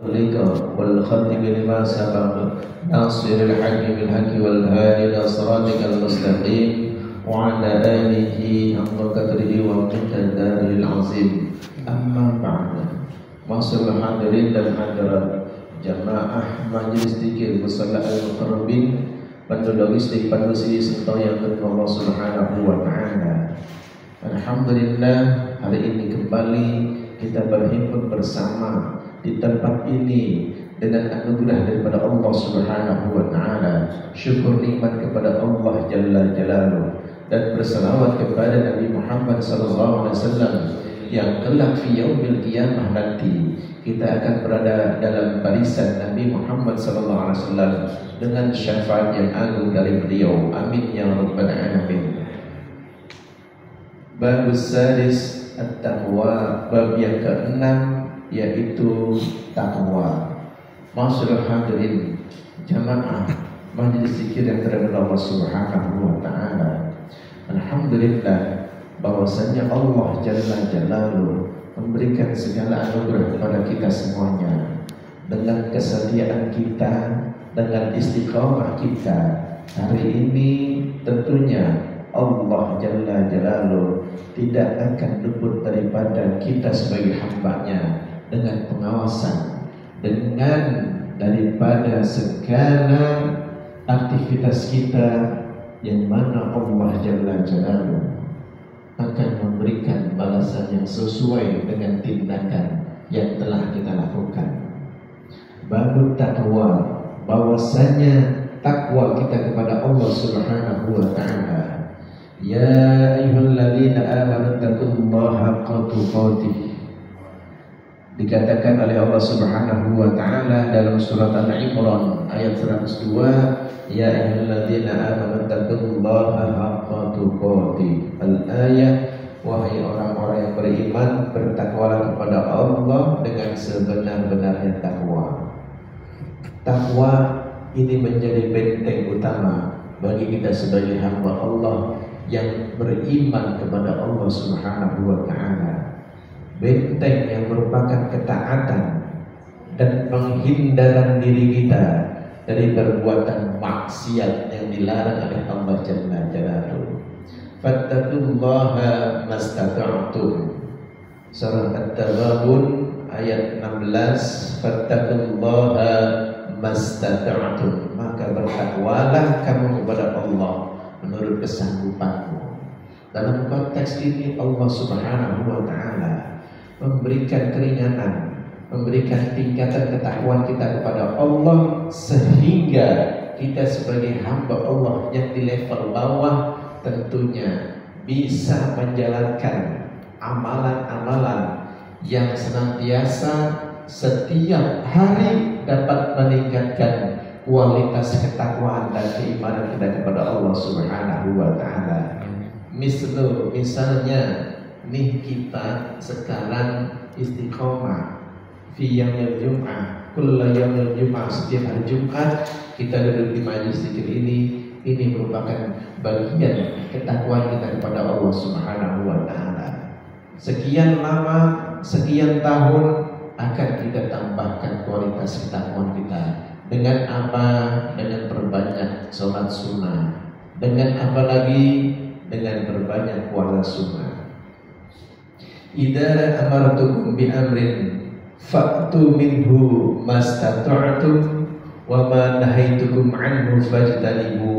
لك والخاتم لما سبق ناصر الحق بالحق والهادي إلى صراطك المستقيم وعلى آله حق قدره ومقداره العظيم. أما بعد. Masyaallah hadirin dan hadirat jamaah Majelis Zikir Musalla Al-Muqarrabin Pandu istighfar serta yang Allah Subhanahu wa taala. Alhamdulillah, hari ini kembali kita berhimpun bersama di tempat ini dengan anugerah daripada Allah Subhanahu wa taala. Syukur nikmat kepada Allah Jalla Jalaluhu dan berselawat kepada Nabi Muhammad sallallahu alaihi wasallam yang kelak fi yaumil qiyamah nanti kita akan berada dalam barisan Nabi Muhammad sallallahu alaihi wasallam dengan syafaat yang agung dari beliau. Amin ya rabbal alamin. Bab sadis at-taqwa, bab yang keenam yaitu takwa. Masyaallah hadirin jamaah Majelis Zikir yang terhadap Allah Subhanahu wa taala. Alhamdulillah bahwasanya Allah Jalla Jalaluhu memberikan segala anugerah kepada kita semuanya dengan kesetiaan kita, dengan istiqamah kita. Hari ini tentunya Allah Jalla Jalaluhu tidak akan luput daripada kita sebagai hamba-Nya dengan pengawasan, dengan daripada segala aktivitas kita yang mana Allah Jalla Jalaluhu akan memberikan balasan yang sesuai dengan tindakan yang telah kita lakukan. Bab takwa, bahwasanya takwa kita kepada Allah Subhanahu wa taala. Ya ayyuhalladzina amanu taqullaha haqqa tuqatih. Dikatakan oleh Allah Subhanahu wa taala dalam surat Al-Imran ayat 102, ya ayyuhalladzina amanu taqullaha haqqa tuqatih. Al-ayat, wahai orang-orang yang beriman, bertakwalah kepada Allah dengan sebenar-benarnya takwa. Takwa ini menjadi benteng utama bagi kita sebagai hamba Allah yang beriman kepada Allah Subhanahu wa taala. Benteng yang merupakan ketaatan dan penghindaran diri kita dari perbuatan maksiat yang dilarang oleh Allah Jalla Jalaluhu. Fattaqullaha mastata'tum. Surah At-Taghabun ayat 16, fattaqullaha mastata'tum. Maka bertakwalah kamu kepada Allah menurut kesanggupanmu. Dalam konteks ini Allah Subhanahu wa taala memberikan keringanan, memberikan tingkatan ketakwaan kita kepada Allah sehingga kita sebagai hamba Allah yang di level bawah tentunya bisa menjalankan amalan-amalan yang senantiasa setiap hari dapat meningkatkan kualitas ketakwaan dan keimanan kita kepada Allah Subhanahu wa taala. Misalnya nih kita sekarang istiqomah fi yaumil jum'ah, kullu yaumil jum'ah, setiap hari Jumat kita duduk di majelis zikir ini merupakan bagian ketakwaan kita kepada Allah Subhanahu wa taala. Sekian lama, sekian tahun akan kita tambahkan kualitas ketakwaan kita. Dengan apa? Dengan perbanyak sholat sunnah. Dengan apa lagi? Dengan perbanyak puasa sunnah. Idza amartukum bi amrin fa'tu minhu mastata'tum wa ma nahaitukum anhu fajtanibu.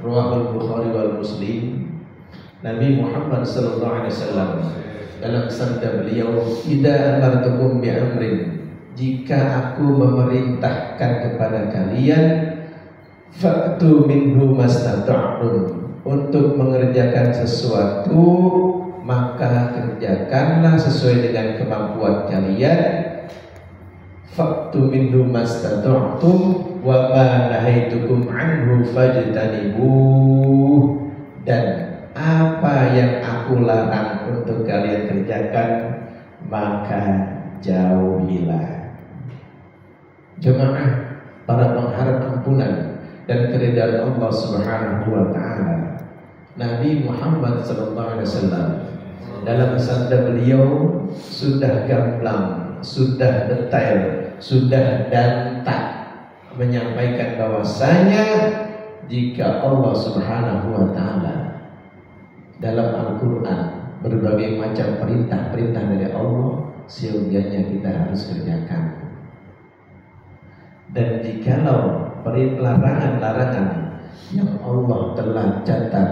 Rawahul Bukhari wal Muslim. Nabi Muhammad sallallahu alaihi wasallam dalam sabda beliau, idza amartukum bi amrin, jika aku memerintahkan kepada kalian, fa'tu minhu mastata'tum, untuk mengerjakan sesuatu maka kerjakanlah sesuai dengan kemampuan kalian. Fa'tu minhu mastata'tum wa ma nahaitukum anhu fajtanibuh, dan apa yang aku larang untuk kalian kerjakan maka jauhilah. Jemaah para pengharap ampunan dan keridhaan Allah Subhanahu wa taala, Nabi Muhammad sallallahu alaihi wasallam dalam sabda beliau sudah gamblang sudah detail, sudah danta menyampaikan bahwasanya jika Allah Subhanahu wa taala dalam Al-Qur'an berbagai macam perintah dari Allah seyogianya kita harus kerjakan. Dan jikalau larangan-larangan yang Allah telah catat,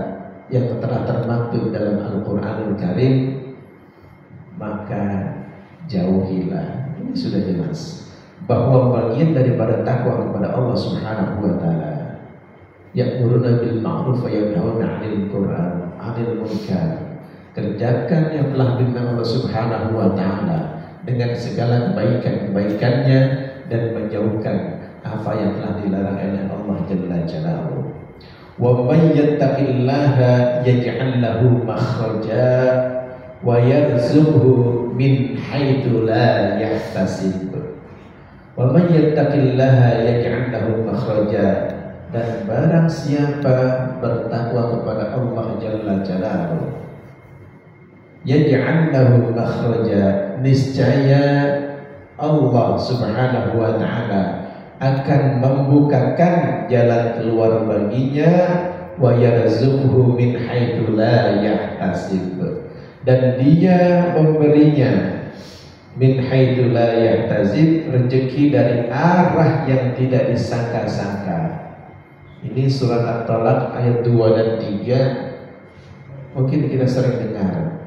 yang telah termaktub dalam Al-Quranul Karim, maka jauhilah. Ini sudah jelas bahwa bagian daripada takwa kepada Allah Subhanahu wa taala, ya'muruna bil ma'ruf wa yanhauna 'anil munkar. Kerjakan yang telah diperintahkan Allah Subhanahu wa taala dengan segala kebaikan-kebaikannya dan menjauhkan apa yang telah dilarang oleh Allah Jalla Jalaluhu. Wa may yattaqillaha yaj'al lahu makhraja wa yarzuqhu min haitsu la yahtasib. Wa may yattaqillaha yaj'al lahu makhraja, dan barang siapa bertakwa kepada Allah Jalla Jalaluhu, yaj'al lahu makhraja, niscaya Allah Subhanahu wa taala akan membukakan jalan keluar baginya, wa yarzuqhu min haitsu la yahtasib, dan dia memberinya min haitsu la yahtasib, rezeki dari arah yang tidak disangka-sangka. Ini surat At-Talaq ayat 2 dan 3 mungkin kita sering dengar.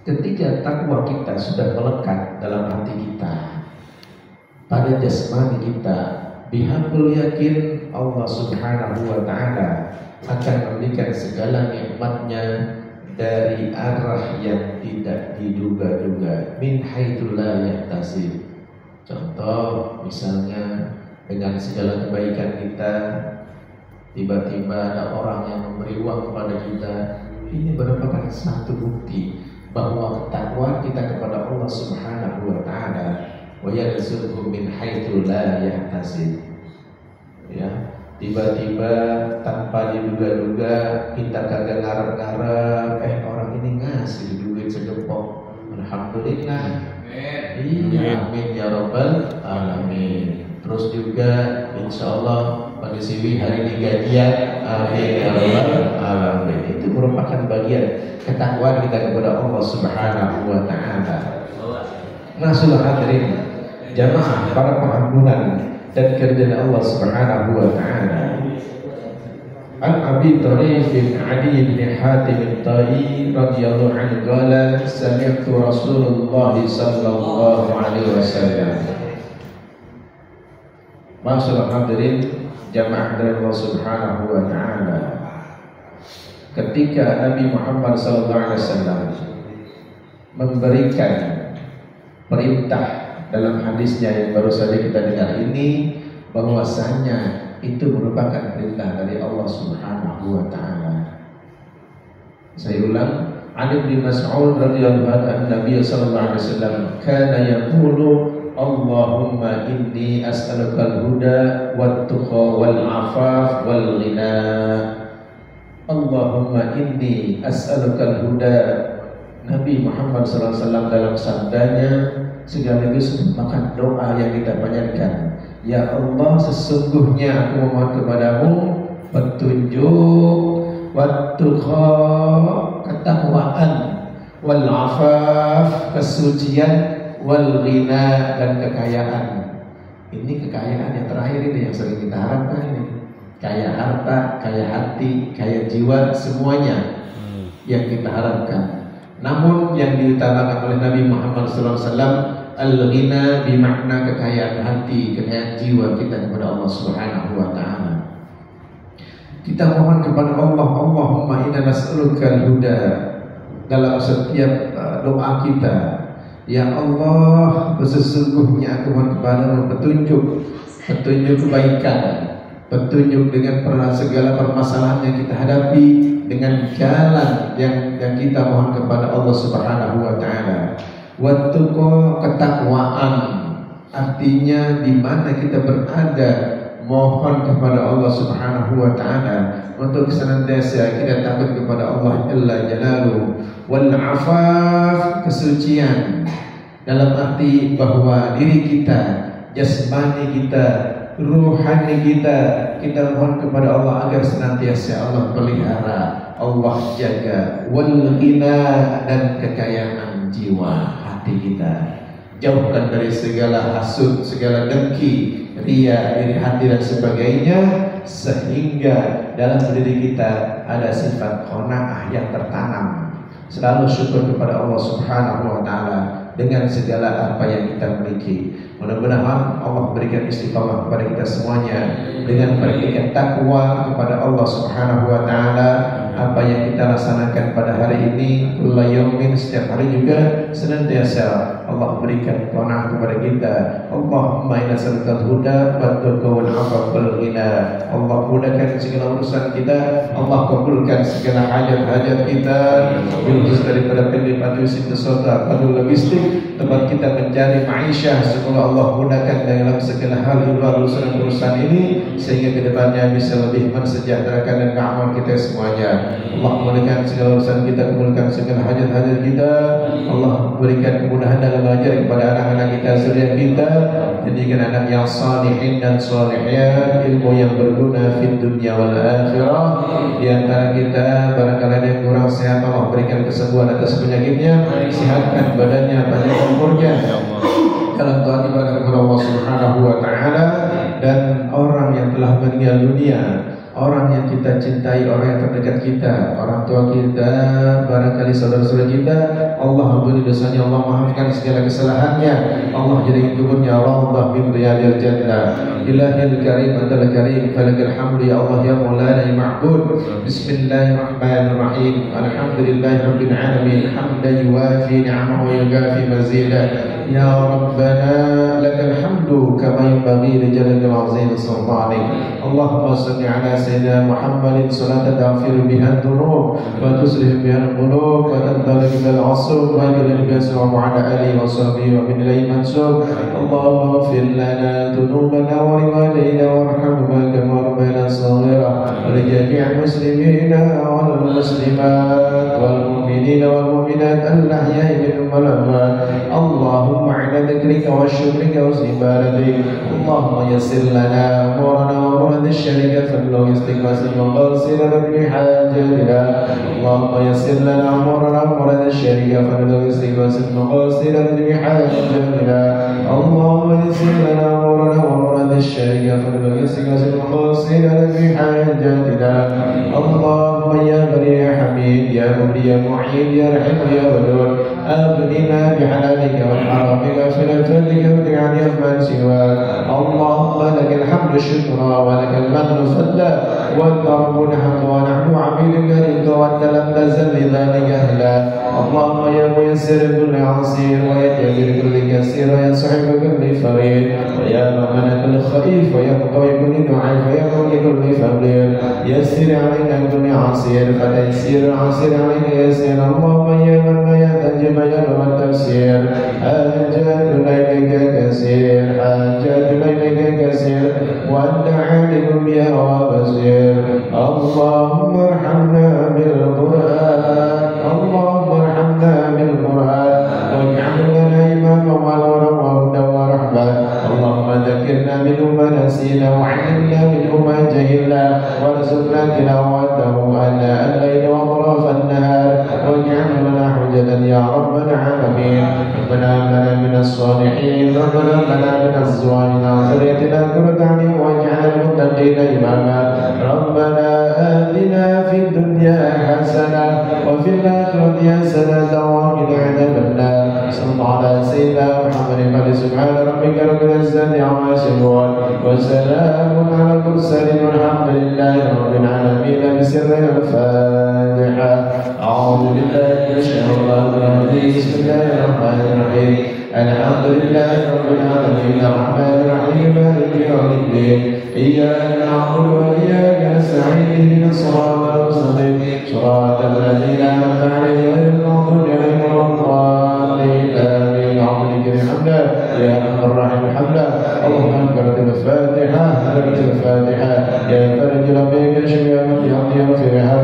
Ketika takwa kita sudah melekat dalam hati kita, pada jasmani kita, bihaqul yakin Allah Subhanahu wa taala akan memberikan segala nikmatnya dari arah yang tidak diduga-duga, min haitsu la yahtasib. Contoh misalnya dengan segala kebaikan kita, tiba-tiba ada orang yang memberi uang kepada kita. Ini merupakan satu bukti bahwa ketakwaan kita kepada Allah Subhanahu wa taala, wa yarzuqhu min haitsu la yahtasib. Ya, tiba-tiba tanpa diduga-duga kita kagak ngarep-ngarep, orang ini ngasih duit segepok. Alhamdulillah. Iya, amin ya rabbal alamin. Terus juga insyaallah Pak Siwi hari ini gajian, amin ya rabbal alamin. Itu merupakan bagian ketakwaan kita kepada Allah Subhanahu wa taala. Nasul hadirin jamaah para pengampunan dan kerjaan Allah Subhanahu wa taala. An Abi Tariq bin Adi bin Hatim al-Ta'i radhiyallahu anhu qala sami'tu Rasulullah sallallahu alaihi wasallam. Masyaallah hadirin jamaah dari Allah Subhanahu wa taala. Ketika Nabi Muhammad sallallahu alaihi wasallam memberikan perintah dalam hadisnya yang baru saja kita dengar ini, bahwasanya itu merupakan perintah dari Allah Subhanahu wa taala. Saya ulang, Ali bin Mas'ud radhiyallahu anhu Nabi sallallahu alaihi wasallam kana yaqulu Allahumma inni as'aluka al-huda wat-tuqa wal-'afaf wal-ghina. Allahumma inni as'aluka al-huda. Nabi Muhammad sallallahu alaihi wasallam dalam sabdanya sekaligus merupakan doa yang kita panjatkan. Ya Allah, sesungguhnya aku memohon kepadamu petunjuk, wat-tuqa, ketakwaan, wal-'afaf, kesucian, wal-ghina, dan kekayaan. Ini kekayaan yang terakhir ini yang sering kita harapkan ini. Kaya harta, kaya hati, kaya jiwa, semuanya yang kita harapkan. Namun yang diutamakan oleh Nabi Muhammad SAW, al-ghina bermakna kekayaan hati, kekayaan jiwa kita kepada Allah Subhanahu wa taala. Kita mohon kepada Allah, Allahumma inna nas'aluka al-huda, dalam setiap doa kita. Ya Allah, sesungguhnya aku mohon kepadamu petunjuk, petunjuk kebaikan, petunjuk dengan segala permasalahan yang kita hadapi, dengan jalan yang kita mohon kepada Allah Subhanahu wa taala. Wattuqa, ketakwaan, artinya di mana kita berada mohon kepada Allah Subhanahu wa taala untuk senantiasa kita takut kepada Allah Jalla Jalaluhu. Wal 'afaf, kesucian, dalam arti bahwa diri kita, jasmani kita, ruhani kita, kita mohon kepada Allah agar senantiasa Allah pelihara, Allah jaga, wal ghina, dan kekayaan jiwa hati kita. Jauhkan dari segala hasud, segala dengki, ria, iri hati dan sebagainya, sehingga dalam diri kita ada sifat qanaah yang tertanam. Selalu syukur kepada Allah Subhanahu wa taala dengan segala apa yang kita miliki. Mudah-mudahan Allah berikan istiqamah kepada kita semuanya dengan berikan takwa kepada Allah Subhanahu wa taala. Apa yang kita laksanakan pada hari ini, kullu yaumin, setiap hari juga senantiasa Allah berikan qanaah kepada kita. Allahumma inna nas'aluka al-huda wat-tuqa wal 'afwa wal ghina. Allah mudahkan segala urusan kita, Allah kabulkan segala hajat-hajat kita, bebas daripada pendapat usin sota pada logistik tempat kita mencari maisha. Semoga Allah mudahkan dalam segala hal di luar urusan-urusan ini, sehingga kedepannya bisa lebih mensejahterakan dan mengamal kita semuanya. Allah mudahkan segala urusan kita, kabulkan segala hajat-hajat kita. Allah berikan kemudahan dalam belajar kepada anak-anak kita, zuriat kita, jadikan anak yang salihin dan salihiyat, ilmu yang berguna fid dunya wal akhirah. Di antara kita barangkali ada yang kurang sehat, Allah berikan kesembuhan atas penyakitnya, sehatkan badannya, panjang umurnya, dalam taat ibadah kepada Allah Subhanahu wa taala. Dan orang yang telah meninggal dunia, orang yang kita cintai, orang yang terdekat kita, orang tua kita, barangkali saudara-saudara kita, Allah ampuni dosanya, Allah maafkan segala kesalahannya, Allah jadikan kuburnya rawdah min riyadil jannah. Ilahil karim, antal karim, falakal hamdu ya Allah ya maulana ya ma'bud. Bismillahirrahmanirrahim. Alhamdulillahi rabbil alamin, hamdan yuwafi ni'amahu wa yukafi mazidah. Ya Rabbana lakal hamdu kama yanbaghi li jalalil azim sultanik. Allahumma salli ala sayyidina Muhammadin salatan taghfiru biha ad-dhunub wa tuslih biha al-qulub wa tantaliq bil 'asub wa yudil biha ala alihi wa sahbihi wa min ilayhi mansub. Allahumma ighfir lana dhunubana wa liwalidayna warhamna kama rabbayana shaghira wa li jami'il muslimina wal muslimat wal mu'minina wal mu'minat al-ahya'i minhum wal amwat. Allahumma ala dhikrika wa syukrika wa ibadatik. Allahumma yassir lana umurana wa umurana syarika fallahu istiqbal وقاصرا بحاجتنا. اللهم يسر لنا امورنا وامورنا الشريعه فنلغي استقبال وقاصرا بحاجتنا. اللهم يسر لنا امورنا وامورنا الشريعه فنلغي استقبال وقاصرا بحاجتنا. اللهم يا غني يا حميد يا مغني يا معين يا رحيم يا ودود أغننا بحلالك وحرامك في فضلك وتجعل من سواك. اللهم لك الحمد شكرا ولك المن فضلا والكرم نحن ونحن عبيدك رضا وانت لم تزل لذلك اهلا. اللهم يا ميسر كل عسير ويا جابر كل كسير ويا صاحب كل فريد ويا ممن كل خفيف ويا مقوي كل ضعيف ويا مولي كل فقير يسر علينا كل عسير فتيسير عسير علينا يسير. اللهم يا من لا يحتاج بيان والتفسير حاجاتنا اليك كثير حاجاتنا اليك كثير وانت عالم بها وبصير. اللهم ارحمنا بالقرآن اللهم ارحمنا بالقرآن واجعل لنا إماما ونورا وهدى ورحمة. اللهم ذكرنا منه ما نسينا وعلمنا منه ما جهلنا وارزقنا تلاوته آناء الليل وأطراف النهار واجعل لنا حجة يا رب العالمين. ربنا لنا من الصالحين ربنا لنا من أزواجنا وذريتنا قرة أعين واجعل المتقين إماما. ربنا آتنا في الدنيا حسنة وفي الآخرة حسنة وقنا عذاب النار. صلى الله على سيدنا محمد. سبحان ربك رب العزة عما يصفون وسلام على المرسلين والحمد لله رب العالمين. بسر الفاتحة. أعوذ بالله من الشيطان الرجيم. بسم الله الرحمن الرحيم. الحمد لله رب العالمين الرحمن الرحيم مالك يوم الدين. إياك نعبد وإياك نستعين اهدنا الصراط المستقيم صراط الذين أنعمت عليهم غير المغضوب عليهم ولا الضالين. آمين. عظيم الحمد يا أرحم الراحمين الحمد. اللهم أكبر الفاتحة الفاتحة يا فرج ربك يا شفيع من يعطي وفرها.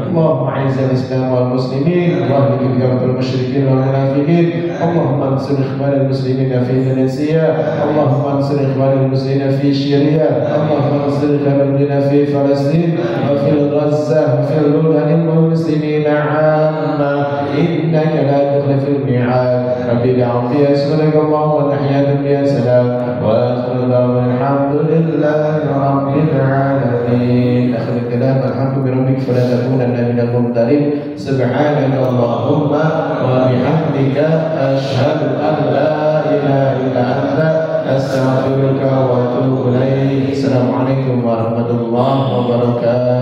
اللهم أعز الإسلام والمسلمين وأهلك بكافة المشركين والمنافقين. اللهم انصر إخوان المسلمين في إندونيسيا. اللهم انصر إخوان المسلمين في سوريا. اللهم انصر إخوان المسلمين في فلسطين وفي غزة وفي البلدان والمسلمين عامة إنك لا تخلف الميعاد. ربي دعوتي أسألك اللهم ونحيا الدنيا سلام وآخر دعوانا الحمد لله رب العالمين. آخر الكلام الحمد بربك فلا تكونن من الممترين. سبحانك اللهم وبحمدك أشهد أن لا إله إلا أنت أستغفرك وأتوب إليك. السلام عليكم ورحمة الله وبركاته.